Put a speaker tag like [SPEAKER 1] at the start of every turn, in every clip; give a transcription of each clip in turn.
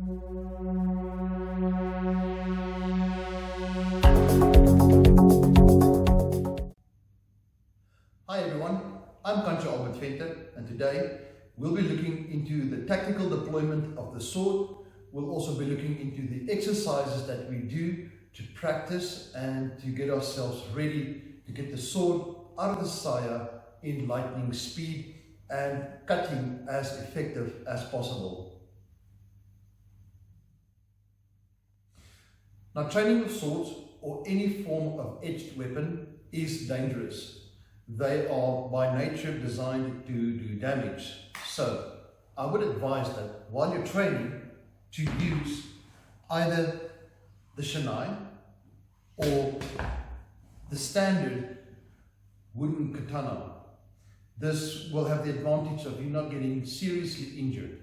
[SPEAKER 1] Hi everyone, I'm Kancho Albert Venter, and today we'll be looking into the tactical deployment of the sword. We'll also be looking into the exercises that we do to practice and to get ourselves ready to get the sword out of the saya in lightning speed and cutting as effective as possible. Now, training with swords or any form of edged weapon is dangerous. They are by nature designed to do damage. So I would advise that while you're training to use either the shinai or the standard wooden katana. This will have the advantage of you not getting seriously injured.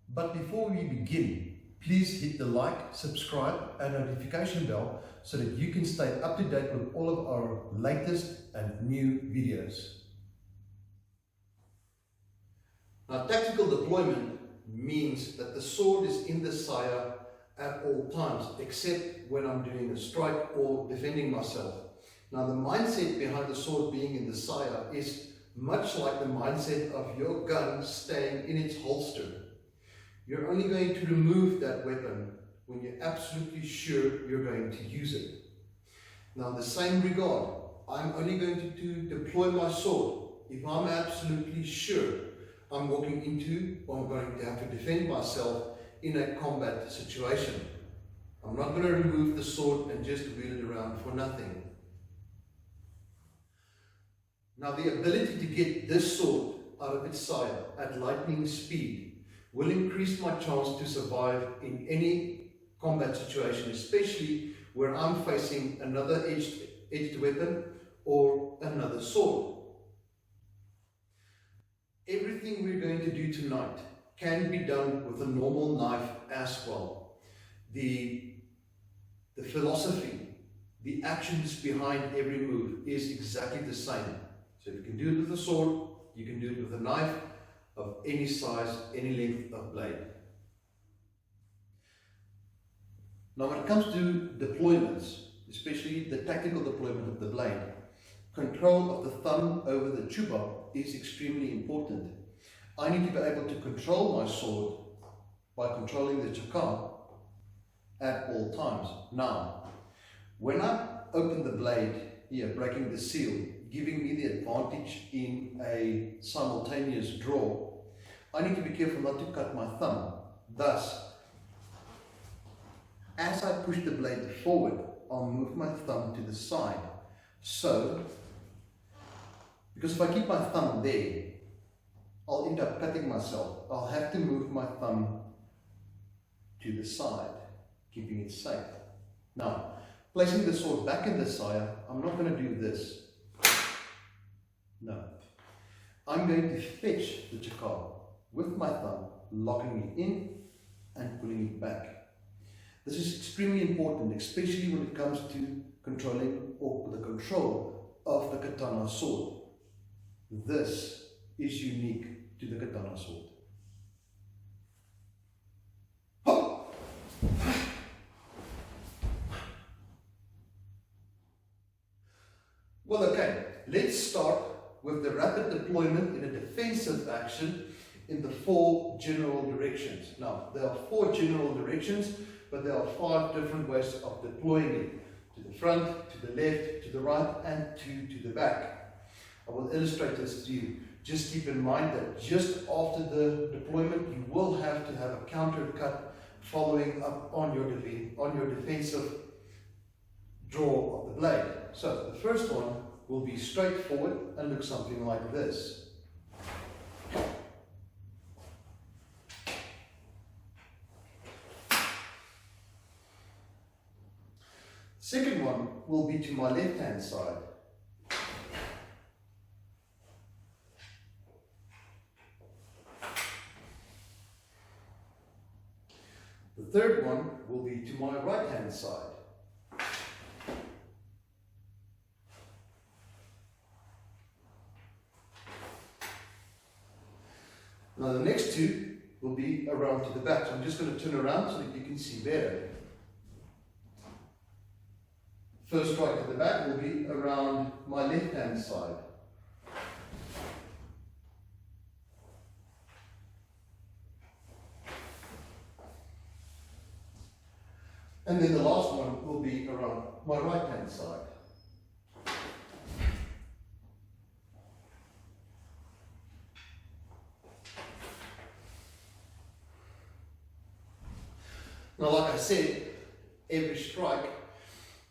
[SPEAKER 1] But before we begin, please hit the like, subscribe and notification bell so that you can stay up to date with all of our latest and new videos. Now, tactical deployment means that the sword is in the saya at all times, except when I'm doing a strike or defending myself. Now, the mindset behind the sword being in the saya is much like the mindset of your gun staying in its holster. You're only going to remove that weapon when you're absolutely sure you're going to use it. Now, in the same regard, I'm only going to deploy my sword if I'm absolutely sure I'm walking into or I'm going to have to defend myself in a combat situation. I'm not going to remove the sword and just wheel it around for nothing. Now, the ability to get this sword out of its saya at lightning speed will increase my chance to survive in any combat situation, especially where I'm facing another edged weapon or another sword. Everything we're going to do tonight can be done with a normal knife as well. The philosophy, the actions behind every move is exactly the same. So if you can do it with a sword, you can do it with a knife of any size, any length of blade. Now, when it comes to deployments, especially the tactical deployment of the blade, control of the thumb over the chuba is extremely important. I need to be able to control my sword by controlling the chaka at all times. Now, when I open the blade here, breaking the seal, giving me the advantage in a simultaneous draw, I need to be careful not to cut my thumb. Thus, as I push the blade forward, I'll move my thumb to the side. So, because if I keep my thumb there, I'll end up cutting myself. I'll have to move my thumb to the side, keeping it safe. Now, placing the sword back in the saya, I'm not going to do this. No. I'm going to fetch the chaka with my thumb, locking it in and pulling it back. This is extremely important, especially when it comes to controlling or the control of the katana sword. This is unique to the katana sword. Well, okay, let's start with the rapid deployment in a defensive action in the 4 general directions. Now, there are 4 general directions, but there are 5 different ways of deploying it. To the front, to the left, to the right, and to the back. I will illustrate this to you. Just keep in mind that just after the deployment, you will have to have a counter cut following up on your defensive draw of the blade. So the first one will be straightforward and look something like this. Second one will be to my left hand side. The third one will be to my right hand side. Now the next two will be around to the back. So I'm just going to turn around so that you can see better. First strike at the back will be around my left hand side. And then the last one will be around my right hand side. Now, like I said, every strike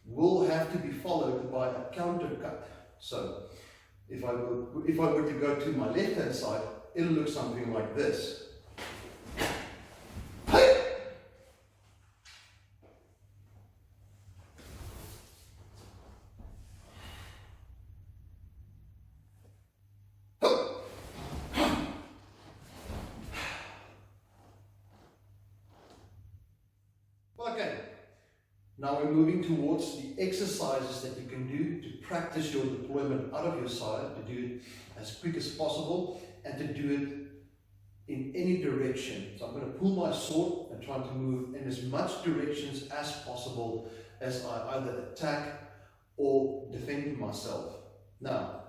[SPEAKER 1] will have to be followed by a counter cut. So, if I were to go to my left hand side, it'll look something like this. Okay, now we're moving towards the exercises that you can do to practice your deployment out of your side, to do it as quick as possible and to do it in any direction. So I'm going to pull my sword and try to move in as much directions as possible as I either attack or defend myself. Now,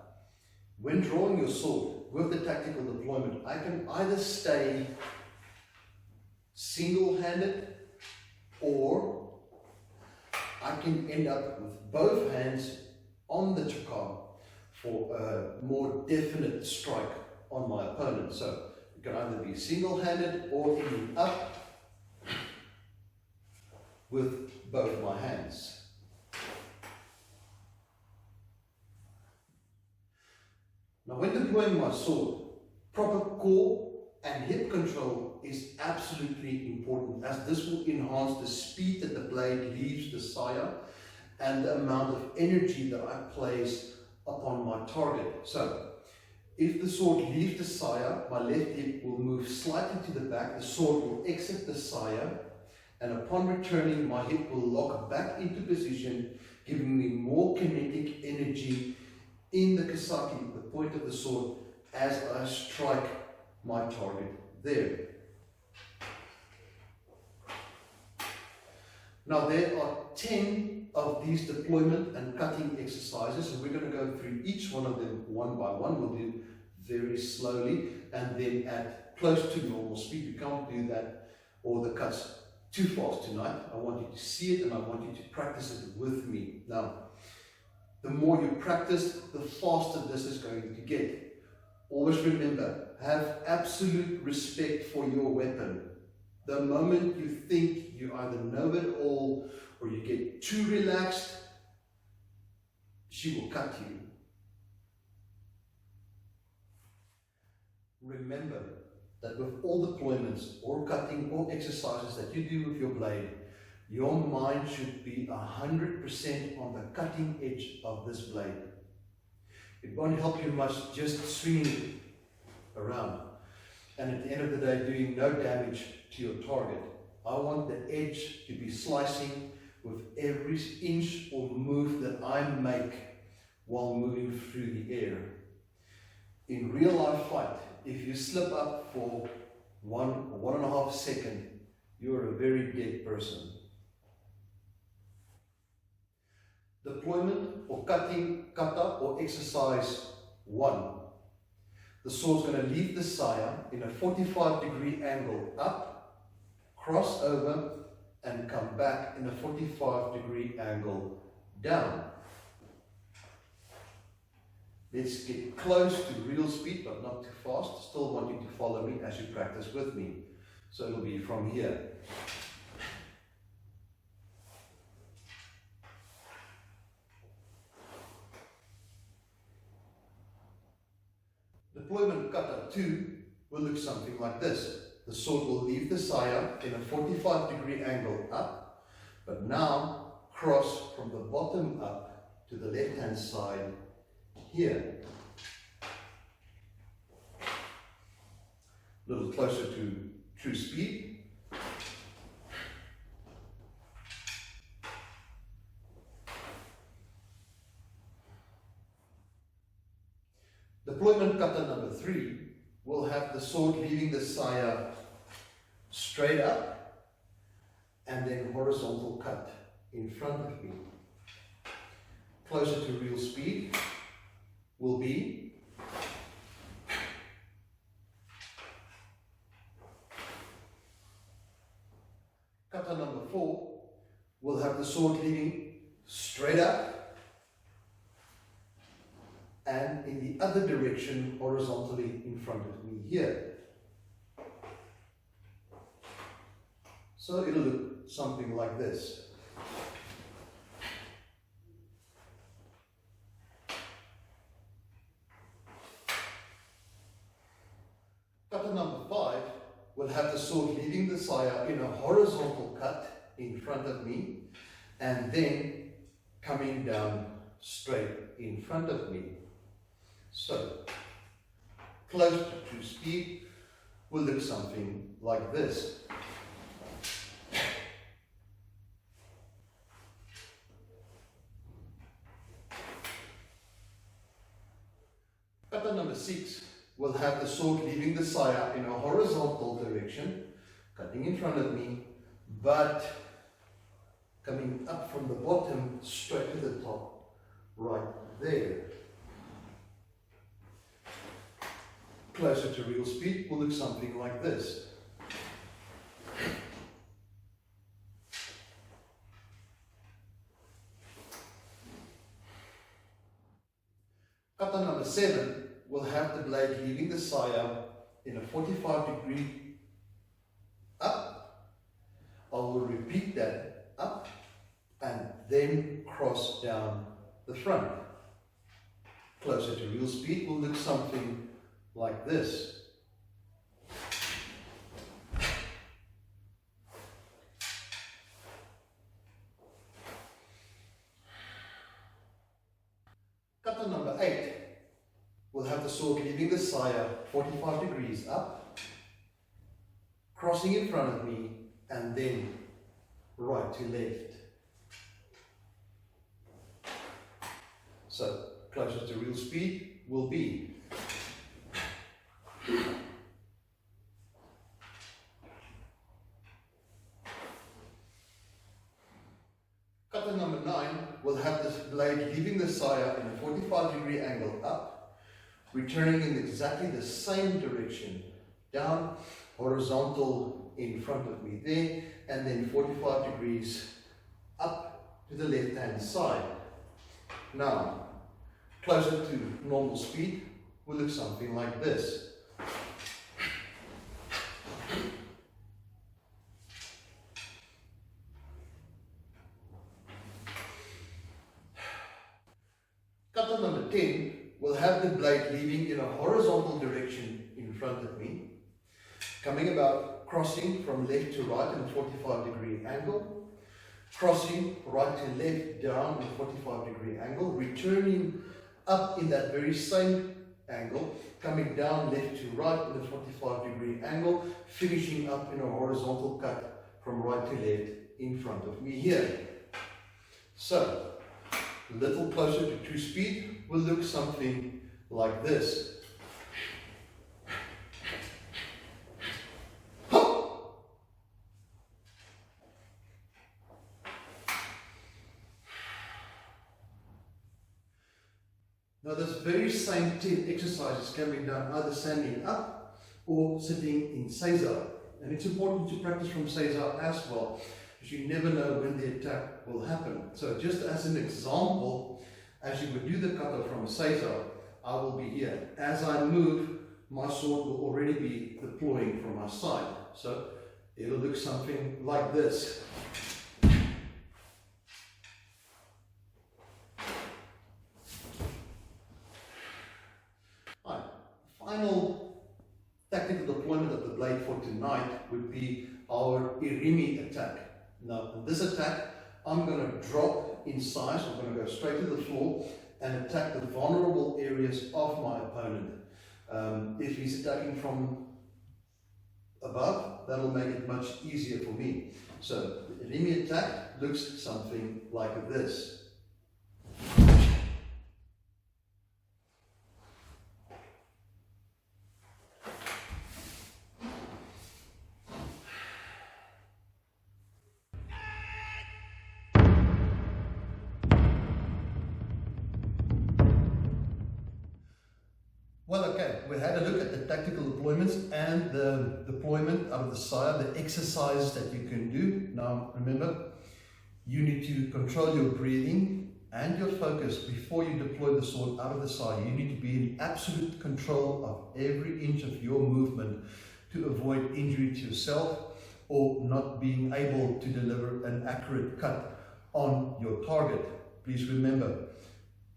[SPEAKER 1] when drawing your sword with the tactical deployment, I can either stay single-handed or I can end up with both hands on the Tokon for a more definite strike on my opponent. So it can either be single-handed or ending up with both my hands. Now when deploying my sword, proper core and hip control is absolutely important, as this will enhance the speed that the blade leaves the saya and the amount of energy that I place upon my target. So, if the sword leaves the saya, my left hip will move slightly to the back, the sword will exit the saya, and upon returning, my hip will lock back into position, giving me more kinetic energy in the kasaki, the point of the sword, as I strike my target there. Now there are 10 of these deployment and cutting exercises, and we're going to go through each one of them one by one. We'll do very slowly and then at close to normal speed. We can't do that or the cuts too fast tonight. I want you to see it and I want you to practice it with me. Now, the more you practice, the faster this is going to get. Always remember, have absolute respect for your weapon. The moment you think you either know it all or you get too relaxed, she will cut you. Remember that with all deployments or cutting or exercises that you do with your blade, your mind should be 100% on the cutting edge of this blade. It won't help you much just swinging it around and at the end of the day doing no damage to your target. I want the edge to be slicing with every inch or move that I make while moving through the air. In real life fight, if you slip up for 1 or 1.5 seconds, you're a very dead person. Deployment or cutting, kata or exercise 1. The sword's going to leave the saya in a 45-degree angle up, cross over, and come back in a 45-degree angle down. Let's get close to real speed, but not too fast. Still want you to follow me as you practice with me. So it'll be from here. Deployment kata 2 will look something like this. The sword will leave the saya in a 45-degree angle up, but now cross from the bottom up to the left-hand side here. A little closer to true speed. Deployment kata number 3 will have the sword leaving the saya straight up and then horizontal cut in front of me. Closer to real speed will be kata number 4 will have the sword leading straight up and in the other direction horizontally in front of me here. So it'll look something like this. Kata number 5 will have the sword leaving the saya in a horizontal cut in front of me and then coming down straight in front of me. So, close to true speed will look something like this. Kata number 6 will have the sword leaving the saya in a horizontal direction, cutting in front of me, but coming up from the bottom straight to the top, right there. Closer to real speed will look something like this. Kata number 7 will have the blade leaving the saya in a 45-degree up. I will repeat that up and then cross down the front. Closer to real speed will look something like this. Kata number 8 will have the sword leaving the saya 45 degrees up, crossing in front of me, and then right to left. So, closer to real speed will be Kata number 9 will have this blade leaving the saya in a 45-degree angle up, returning in exactly the same direction, down, horizontal in front of me there, and then 45 degrees up to the left-hand side. Now, closer to normal speed will look something like this. Kata number 10 will have the blade leaving in a horizontal direction in front of me, coming about, crossing from left to right in a 45-degree angle, crossing right to left down in a 45-degree angle, returning up in that very same angle, coming down left to right in a 45-degree angle, finishing up in a horizontal cut from right to left in front of me here. So, a little closer to true speed will look something like this. Now this very same 10 exercises can be done either standing up or sitting in seiza. And it's important to practice from seiza as well, because you never know when the attack will happen. So just as an example, as you would do the kata from a seiza, I will be here. As I move, my sword will already be deploying from my side. So it'll look something like this. Final tactical deployment of the blade for tonight would be our irimi attack. Now, in this attack, I'm going to drop in size. I'm going to go straight to the floor and attack the vulnerable areas of my opponent. If he's attacking from above, that'll make it much easier for me. So, the irimi attack looks something like this. Well, okay, we had a look at the tactical deployments and the deployment out of the side, the exercises that you can do. Now, remember, you need to control your breathing and your focus before you deploy the sword out of the side. You need to be in absolute control of every inch of your movement to avoid injury to yourself or not being able to deliver an accurate cut on your target. Please remember,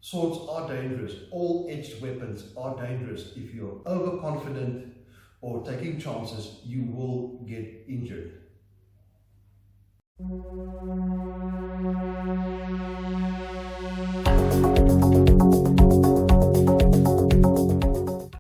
[SPEAKER 1] swords are dangerous. All edged weapons are dangerous. If you're overconfident or taking chances, you will get injured.